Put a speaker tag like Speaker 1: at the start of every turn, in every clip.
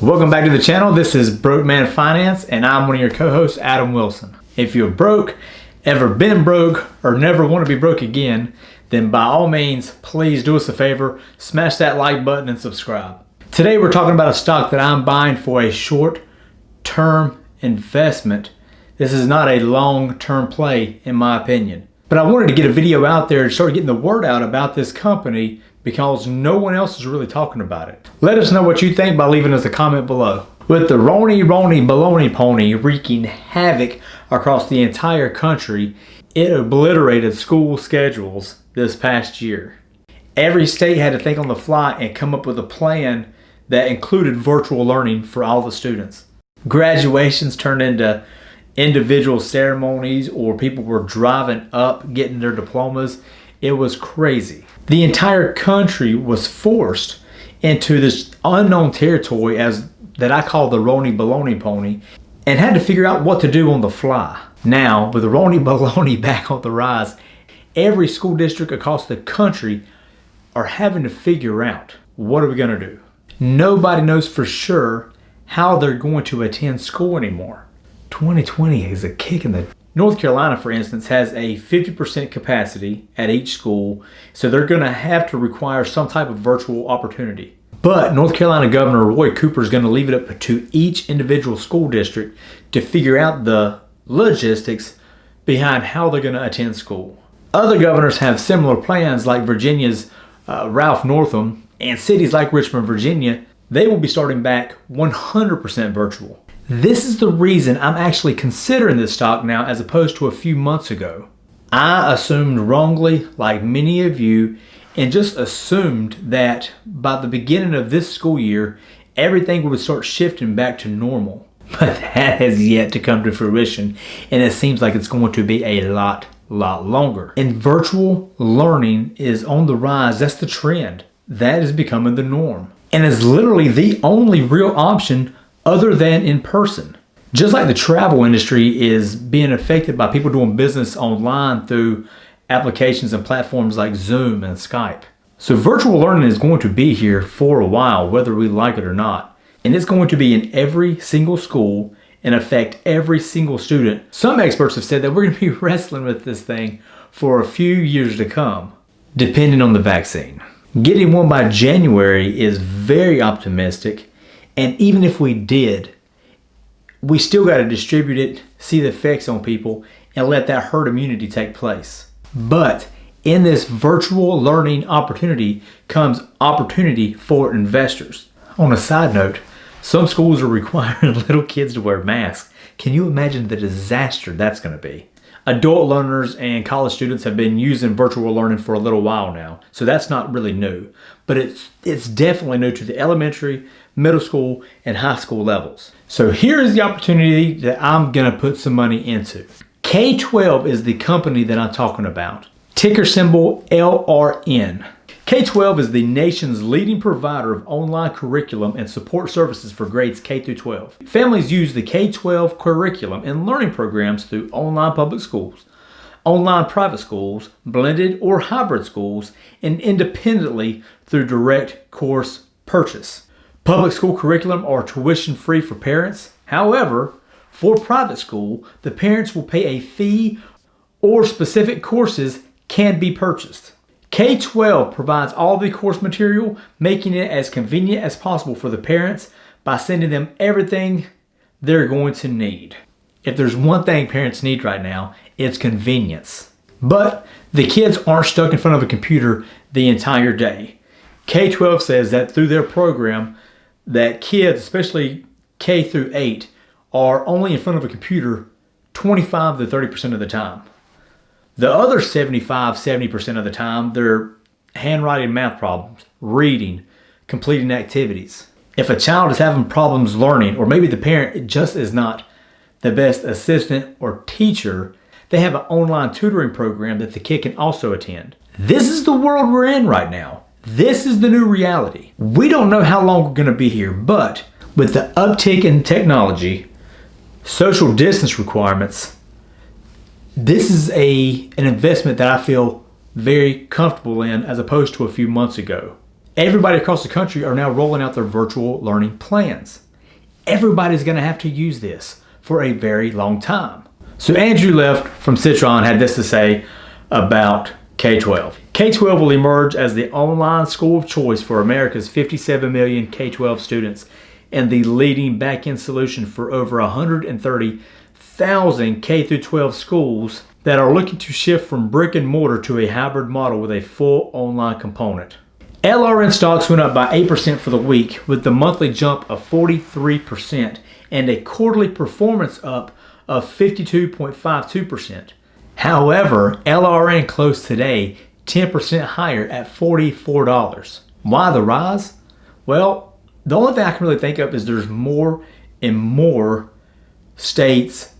Speaker 1: Welcome back to the channel. This is Broke Man Finance, and I'm one of your co-hosts, Adam Wilson. If you're broke, ever been broke, or never want to be broke again, then by all means, please do us a favor, smash that like button and subscribe. Today we're talking about a stock that I'm buying for a short-term investment. This is not a long-term play, in my opinion. But I wanted to get a video out there and start getting the word out about this company because no one else is really talking about it. Let us know what you think by leaving us a comment below. With the Roni baloney pony wreaking havoc across the entire country, it obliterated school schedules this past year. Every state had to think on the fly and come up with a plan that included virtual learning for all the students. Graduations turned into individual ceremonies, or people were driving up getting their diplomas. It was crazy. The entire country was forced into this unknown territory that I call the Roni baloney pony, and had to figure out what to do on the fly. Now, with the Roni baloney back on the rise, every school district across the country are having to figure out, what are we going to do? Nobody knows for sure how they're going to attend school anymore. 2020 is a kick in the... North Carolina, for instance, has a 50% capacity at each school, so they're going to have to require some type of virtual opportunity. But North Carolina Governor Roy Cooper is going to leave it up to each individual school district to figure out the logistics behind how they're going to attend school. Other governors have similar plans, like Virginia's Ralph Northam, and cities like Richmond, Virginia. They will be starting back 100% virtual. This is the reason I'm actually considering this stock now as opposed to a few months ago. I assumed wrongly, like many of you, and just assumed that by the beginning of this school year, everything would start shifting back to normal. But that has yet to come to fruition, and it seems like it's going to be a lot longer. And virtual learning is on the rise. That's the trend. That is becoming the norm. And is literally the only real option other than in person. Just like the travel industry is being affected by people doing business online through applications and platforms like Zoom and Skype. So virtual learning is going to be here for a while, whether we like it or not. And it's going to be in every single school and affect every single student. Some experts have said that we're going to be wrestling with this thing for a few years to come, depending on the vaccine. Getting one by January is very optimistic. And even if we did, we still got to distribute it, see the effects on people, and let that herd immunity take place. But in this virtual learning opportunity comes opportunity for investors. On a side note, some schools are requiring little kids to wear masks. Can you imagine the disaster that's going to be? Adult learners and college students have been using virtual learning for a little while now, so that's not really new. But it's definitely new to the elementary, middle school, and high school levels. So here is the opportunity that I'm going to put some money into. K-12 is the company that I'm talking about. Ticker symbol LRN. K-12 is the nation's leading provider of online curriculum and support services for grades K through 12. Families use the K-12 curriculum and learning programs through online public schools, online private schools, blended or hybrid schools, and independently through direct course purchase. Public school curriculum are tuition free for parents. However, for private school, the parents will pay a fee or specific courses can be purchased. K-12 provides all the course material, making it as convenient as possible for the parents by sending them everything they're going to need. If there's one thing parents need right now, it's convenience. But the kids aren't stuck in front of a computer the entire day. K-12 says that through their program, that kids, especially K through 8, are only in front of a computer 25 to 30% of the time. The other 70% of the time, they're handwriting math problems, reading, completing activities. If a child is having problems learning, or maybe the parent just is not the best assistant or teacher, they have an online tutoring program that the kid can also attend. This is the world we're in right now. This is the new reality. We don't know how long we're going to be here, but with the uptick in technology, social distance requirements, this is an investment that I feel very comfortable in as opposed to a few months ago. Everybody across the country are now rolling out their virtual learning plans. everybody's going to have to use this for a very long time. So Andrew Left from Citron had this to say about K-12. K-12 will emerge as the online school of choice for America's 57 million K-12 students and the leading back-end solution for over 130,000 K-12 schools that are looking to shift from brick and mortar to a hybrid model with a full online component. LRN stocks went up by 8% for the week, with the monthly jump of 43% and a quarterly performance up of 52.52%. However, LRN closed today 10% higher at $44. Why the rise? Well, the only thing I can really think of is there's more and more states,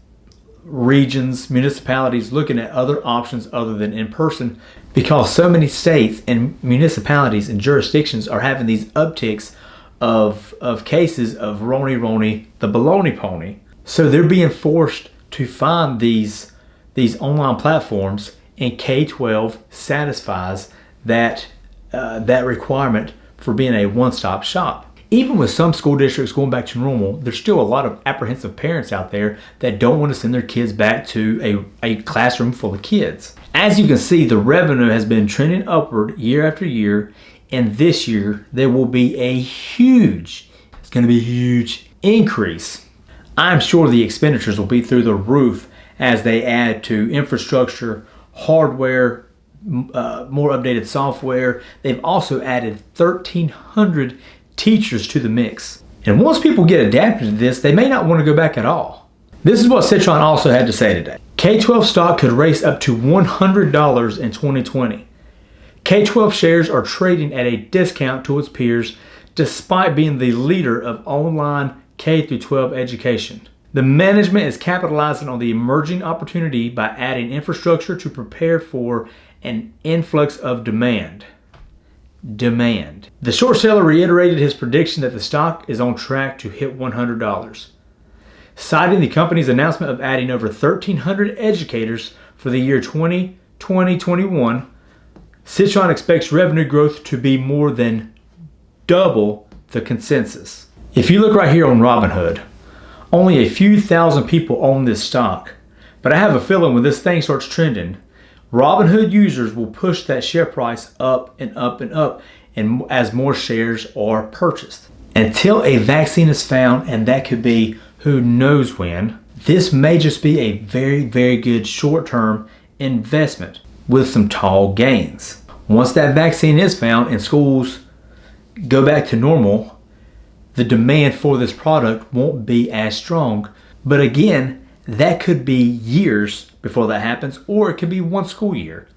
Speaker 1: regions, municipalities looking at other options other than in person, because so many states and municipalities and jurisdictions are having these upticks of cases of Roni, the baloney pony. So they're being forced to find these online platforms, and K-12 satisfies that requirement for being a one-stop shop. Even with some school districts going back to normal, there's still a lot of apprehensive parents out there that don't want to send their kids back to a classroom full of kids. As you can see, the revenue has been trending upward year after year, and this year there will be a huge increase. I'm sure the expenditures will be through the roof as they add to infrastructure, hardware, more updated software. They've also added 1,300 teachers to the mix. And once people get adapted to this, they may not want to go back at all. This is what Citron also had to say today. K-12 stock could race up to $100 in 2020. K-12 shares are trading at a discount to its peers despite being the leader of online K-12 education. The management is capitalizing on the emerging opportunity by adding infrastructure to prepare for an influx of demand. The short seller reiterated his prediction that the stock is on track to hit $100. Citing the company's announcement of adding over 1,300 educators for the year 2020-21, Citron expects revenue growth to be more than double the consensus. If you look right here on Robinhood, only a few thousand people own this stock, but I have a feeling when this thing starts trending, Robinhood users will push that share price up and up and up, and as more shares are purchased. Until a vaccine is found, and that could be who knows when, this may just be a very, very good short-term investment with some tall gains. Once that vaccine is found and schools go back to normal, the demand for this product won't be as strong. But again, that could be years before that happens, or it could be one school year.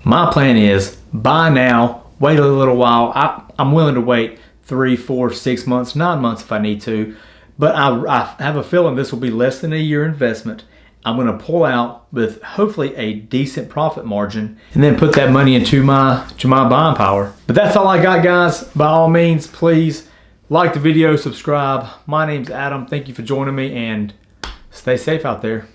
Speaker 1: My plan is buy now, wait a little while. I'm willing to wait 3, 4, 6 months, 9 months if I need to, but I have a feeling this will be less than a year investment. I'm going to pull out with hopefully a decent profit margin and then put that money into my buying power. But that's all I got, guys. By all means, please like the video, subscribe. My name's Adam. Thank you for joining me, and stay safe out there.